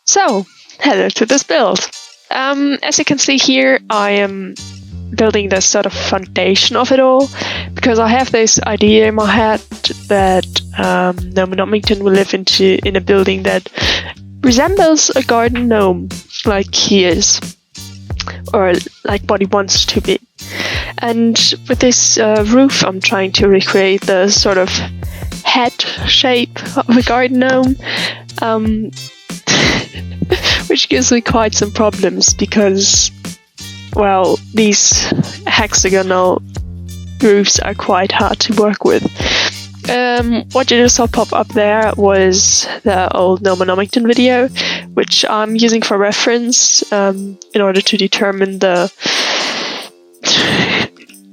So, hello to this build. As you can see here, I am building the sort of foundation of it all, because I have this idea in my head that Gnommington will live in a building that resembles a garden gnome, like he is, or like what he wants to be. And with this roof, I'm trying to recreate the sort of head shape of a garden gnome, which gives me quite some problems because, well, these hexagonal roofs are quite hard to work with. What you just saw pop up there was the old Gnommington video, which I'm using for reference in order to determine the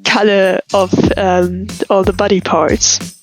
color of all the body parts.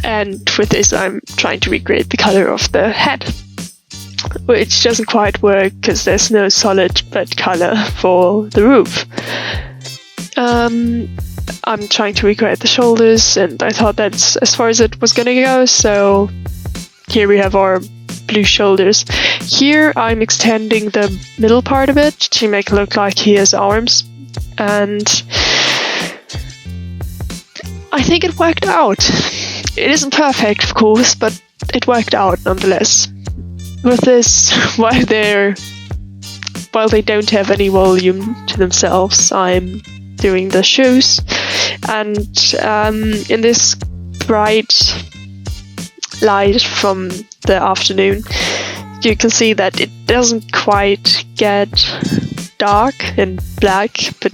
And with this, I'm trying to recreate the color of the head, which doesn't quite work because there's no solid red color for the roof. I'm trying to recreate the shoulders, and I thought that's as far as it was gonna go, so here we have our blue shoulders. Here I'm extending the middle part of it to make it look like he has arms, and I think it worked out. It isn't perfect, of course, but it worked out nonetheless. With this, while they don't have any volume to themselves, I'm doing the shoes, and in this bright light from the afternoon, you can see that it doesn't quite get dark and black, but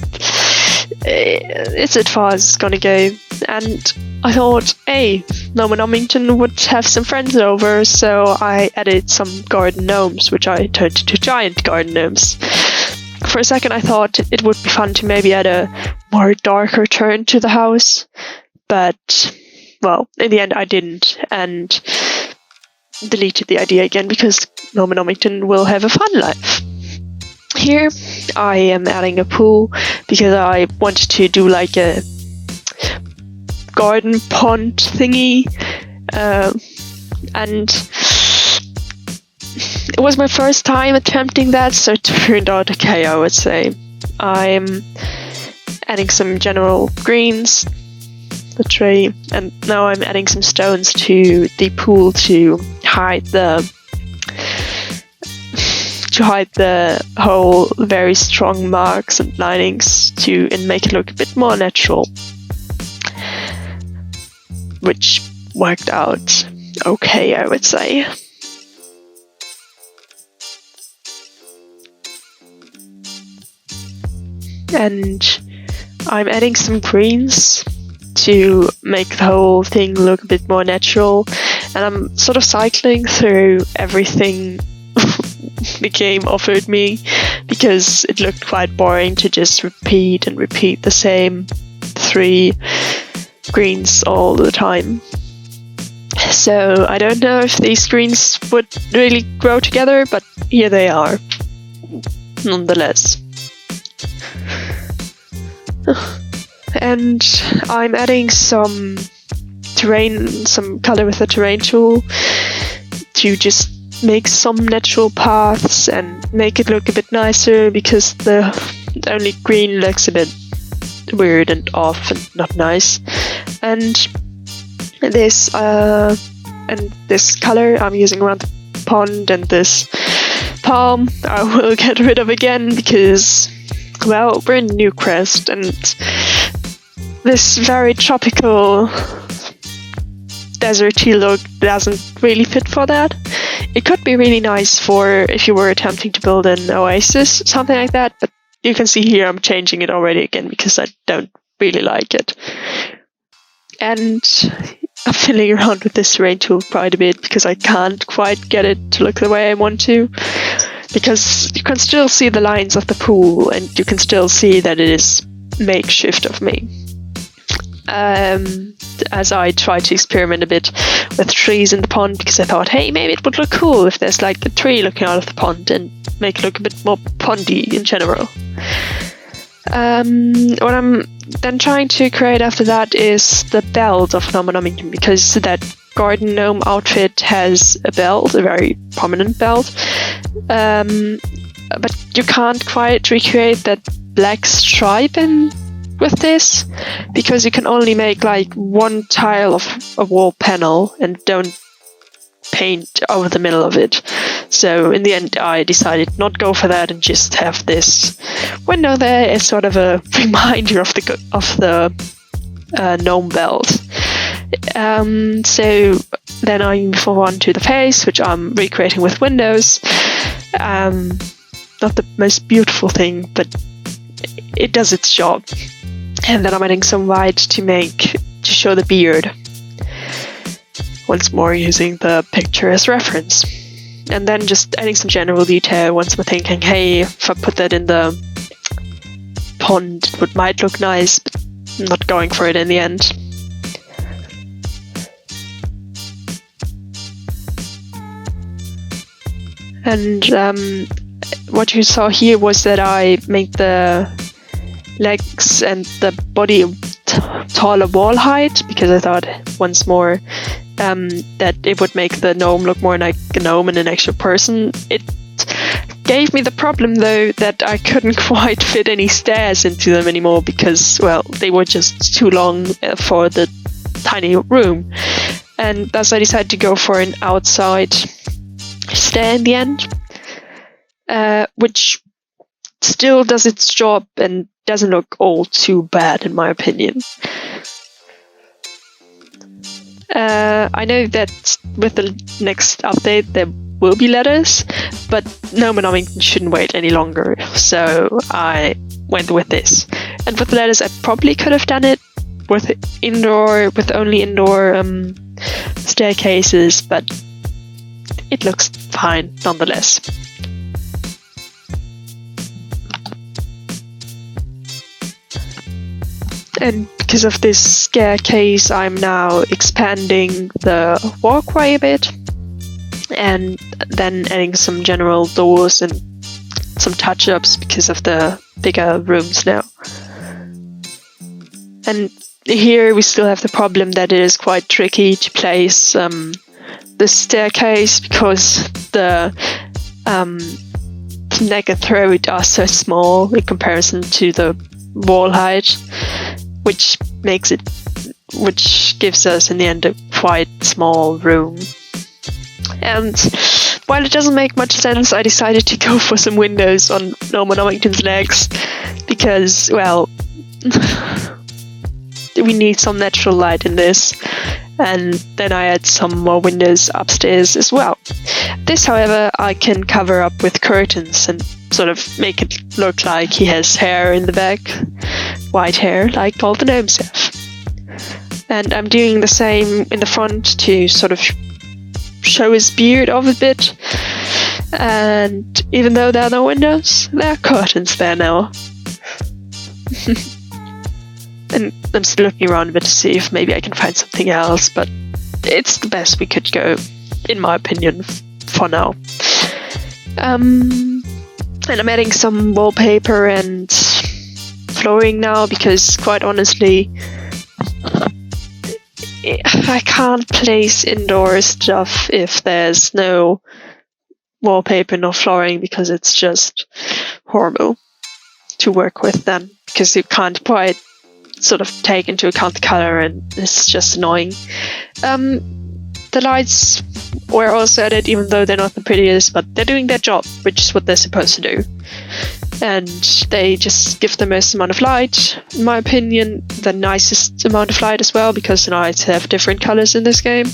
it's as far as it's gonna go. And I thought, hey, Gnommington would have some friends over, so I added some garden gnomes, which I turned into giant garden gnomes. For a second I thought it would be fun to maybe add a more darker turn to the house, but, well, in the end I didn't, and deleted the idea again because Gnommington will have a fun life. Here I am adding a pool because I wanted to do like a garden pond thingy, and it was my first time attempting that, so it turned out okay, I would say. I'm adding some general greens, the tray, and now I'm adding some stones to the pool to hide the whole very strong marks and linings and make it look a bit more natural, which worked out okay, I would say. And I'm adding some greens to make the whole thing look a bit more natural, and I'm sort of cycling through everything the game offered me because it looked quite boring to just repeat the same 3 greens all the time. So I don't know if these greens would really grow together, but here they are nonetheless. And I'm adding some color with the terrain tool to just make some natural paths and make it look a bit nicer, because the only green looks a bit weird and off and not nice. And this color I'm using around the pond, and this palm I will get rid of again because, well, we're in Newcrest and this very tropical deserty look doesn't really fit for that. It could be really nice for if you were attempting to build an oasis, something like that, but you can see here I'm changing it already again because I don't really like it. And I'm fiddling around with this terrain tool quite a bit because I can't quite get it to look the way I want to, because you can still see the lines of the pool and you can still see that it is makeshift of me. As I try to experiment a bit with trees in the pond, because I thought, hey, maybe it would look cool if there's like a tree looking out of the pond and make it look a bit more pondy in general. What I'm then trying to create after that is the belt of Gnommington, because that garden gnome outfit has a belt, a very prominent belt. But you can't quite recreate that black stripe with this, because you can only make like one tile of a wall panel and don't paint over the middle of it. So in the end I decided not go for that and just have this window there as sort of a reminder of the gnome belt. So then I move on to the face, which I'm recreating with windows. Not the most beautiful thing, but it does its job. And then I'm adding some white to show the beard. Once more using the picture as reference. And then just adding some general detail once we're thinking, hey, if I put that in the pond, it might look nice, but I'm not going for it in the end. And what you saw here was that I made the legs and the body taller wall height, because I thought once more that it would make the gnome look more like a gnome and an actual person. It gave me the problem though that I couldn't quite fit any stairs into them anymore, because, well, they were just too long for the tiny room, and thus I decided to go for an outside stair in the end, which still does its job and doesn't look all too bad in my opinion. I know that with the next update there will be letters, but Gnommington shouldn't wait any longer, so I went with this. And with the letters I probably could have done it with only indoor staircases, but it looks fine nonetheless. And because of this staircase, I'm now expanding the walkway a bit, and then adding some general doors and some touch-ups because of the bigger rooms now. And here we still have the problem that it is quite tricky to place the staircase, because the neck and throat are so small in comparison to the wall height, which gives us in the end a quite small room. And while it doesn't make much sense, I decided to go for some windows on Gnommington's legs, because, well, we need some natural light in this. And then I add some more windows upstairs as well. This, however, I can cover up with curtains and sort of make it look like he has hair in the back, white hair, like all the gnomes have. And I'm doing the same in the front to sort of show his beard off a bit. And even though there are no windows, there are curtains there now. And I'm still looking around a bit to see if maybe I can find something else, but it's the best we could go, in my opinion, for now. And I'm adding some wallpaper and flooring now, because quite honestly, I can't place indoor stuff if there's no wallpaper, no flooring, because it's just horrible to work with then, because you can't quite sort of take into account the color, and it's just annoying. The lights were also added, even though they're not the prettiest, but they're doing their job, which is what they're supposed to do. And they just give the most amount of light, in my opinion, the nicest amount of light as well, because the lights have different colors in this game,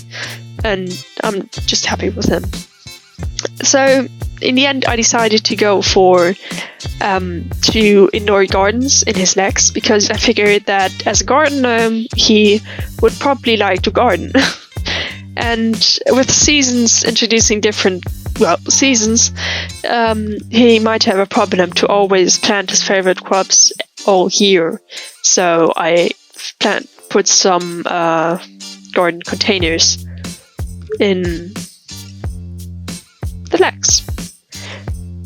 and I'm just happy with them. So in the end I decided to go for 2 indoor gardens in his legs, because I figured that as a garden gnome he would probably like to garden. And with seasons introducing different seasons, he might have a problem to always plant his favorite crops all year. So I put some garden containers in the legs.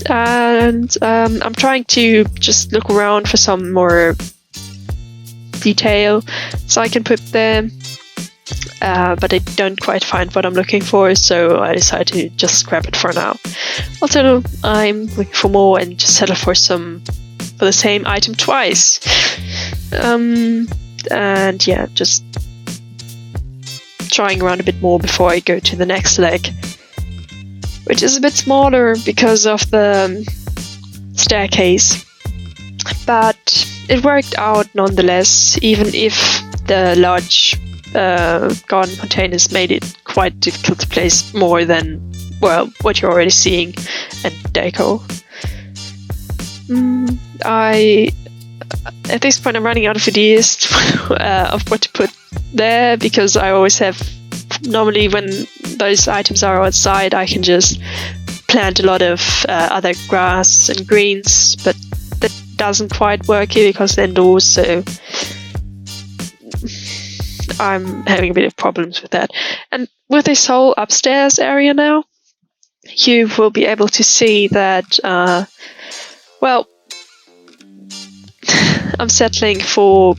And I'm trying to just look around for some more detail so I can put them. but I don't quite find what I'm looking for, so I decided to just scrap it for now. Also, I'm looking for more and just settle for the same item twice. And yeah, just trying around a bit more before I go to the next leg, which is a bit smaller because of the staircase. But it worked out nonetheless, even if the large garden containers made it quite difficult to place more than, well, what you're already seeing in deco. At this point I'm running out of ideas of what to put there, because I always have, normally when those items are outside I can just plant a lot of other grass and greens, but that doesn't quite work here because they're indoors, so I'm having a bit of problems with that. And with this whole upstairs area now, you will be able to see that, well, I'm settling for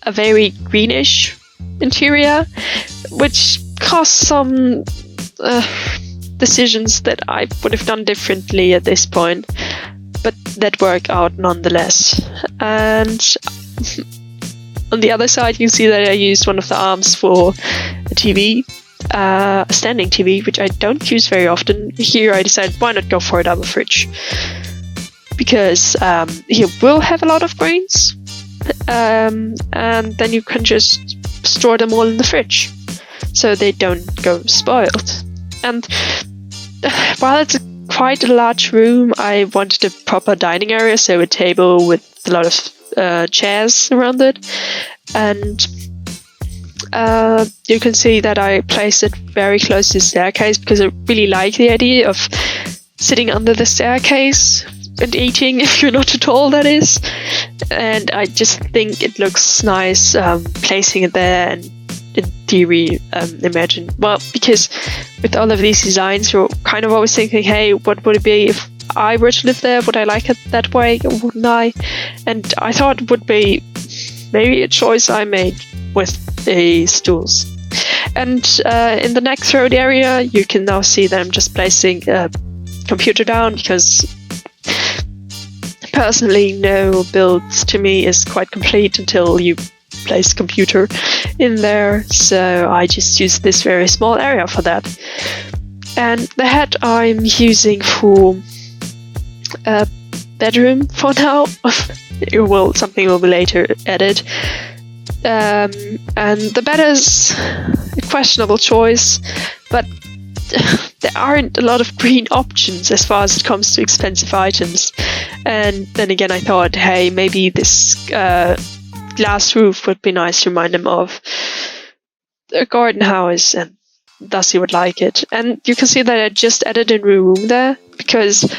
a very greenish interior, which costs some decisions that I would have done differently at this point, but that work out nonetheless. And on the other side, you see that I used one of the arms for a TV, a standing TV, which I don't use very often. Here I decided, why not go for a double fridge? Because you will have a lot of grains, and then you can just store them all in the fridge, so they don't go spoiled. And while it's quite a large room, I wanted a proper dining area, so a table with a lot of chairs around it. And you can see that I placed it very close to the staircase, because I really like the idea of sitting under the staircase and eating, if you're not too tall, that is. And I just think it looks nice placing it there, and in theory imagine, well, because with all of these designs you're kind of always thinking, hey, what would it be if I were to live there? Would I like it that way, or wouldn't I? And I thought it would be maybe a choice I made with the stools. And in the next road area you can now see that I'm just placing a computer down, because personally no build to me is quite complete until you place computer in there, so I just use this very small area for that. And the head I'm using for a bedroom for now. Something will be later added. And the bed is a questionable choice, but there aren't a lot of green options as far as it comes to expensive items. And then again I thought, hey, maybe this glass roof would be nice to remind them of a garden house, and thus he would like it. And you can see that I just added a new room there, because,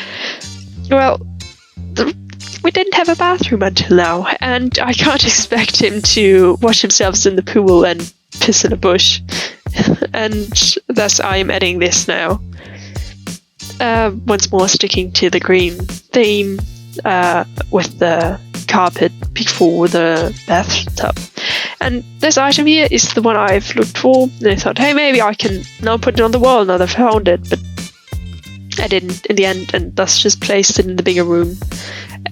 well, we didn't have a bathroom until now, and I can't expect him to wash himself in the pool and piss in a bush. And thus I am adding this now. Once more sticking to the green theme, with the carpet before the bathtub. And this item here is the one I've looked for, and I thought, hey, maybe I can now put it on the wall now that I've found it, but I didn't in the end, and thus just placed it in the bigger room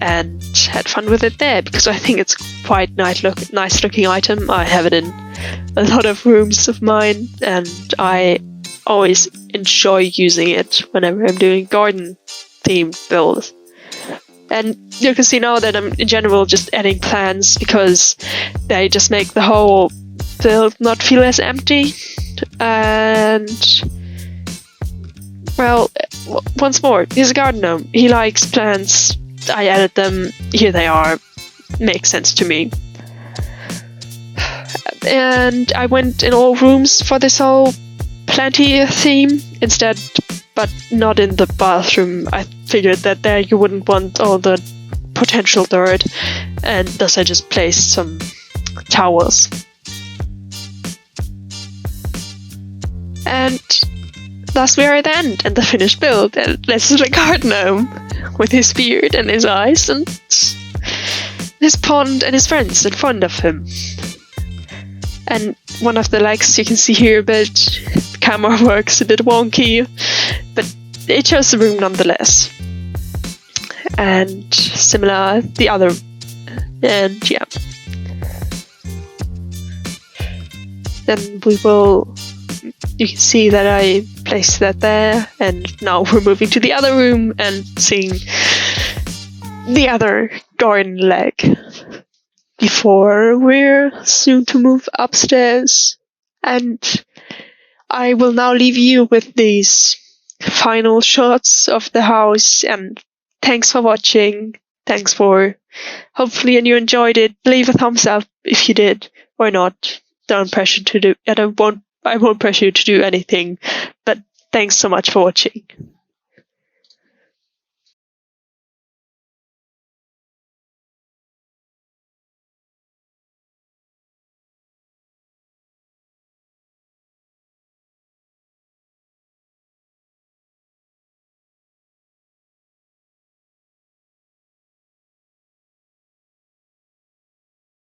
and had fun with it there, because I think it's quite nice looking item. I have it in a lot of rooms of mine, and I always enjoy using it whenever I'm doing garden themed builds. And you can see now that I'm in general just adding plants, because they just make the whole build not feel as empty. And, well, once more, he's a garden gnome. He likes plants. I added them. Here they are. Makes sense to me. And I went in all rooms for this whole planty theme instead, but not in the bathroom. I figured that there you wouldn't want all the potential dirt, and thus I just placed some towels. And thus we are at the end and the finished build, and this is the garden gnome with his beard and his eyes and his pond and his friends in front of him. And one of the legs you can see here, but the camera works a bit wonky, but it shows the room nonetheless. And similar the other, and yeah. Then you can see that I placed that there, and now we're moving to the other room and seeing the other garden leg before we're soon to move upstairs. And I will now leave you with these final shots of the house, and thanks for watching. Thanks for, hopefully you enjoyed it. Leave a thumbs up if you did, or not. Don't pressure to do, I won't pressure you to do anything, but thanks so much for watching.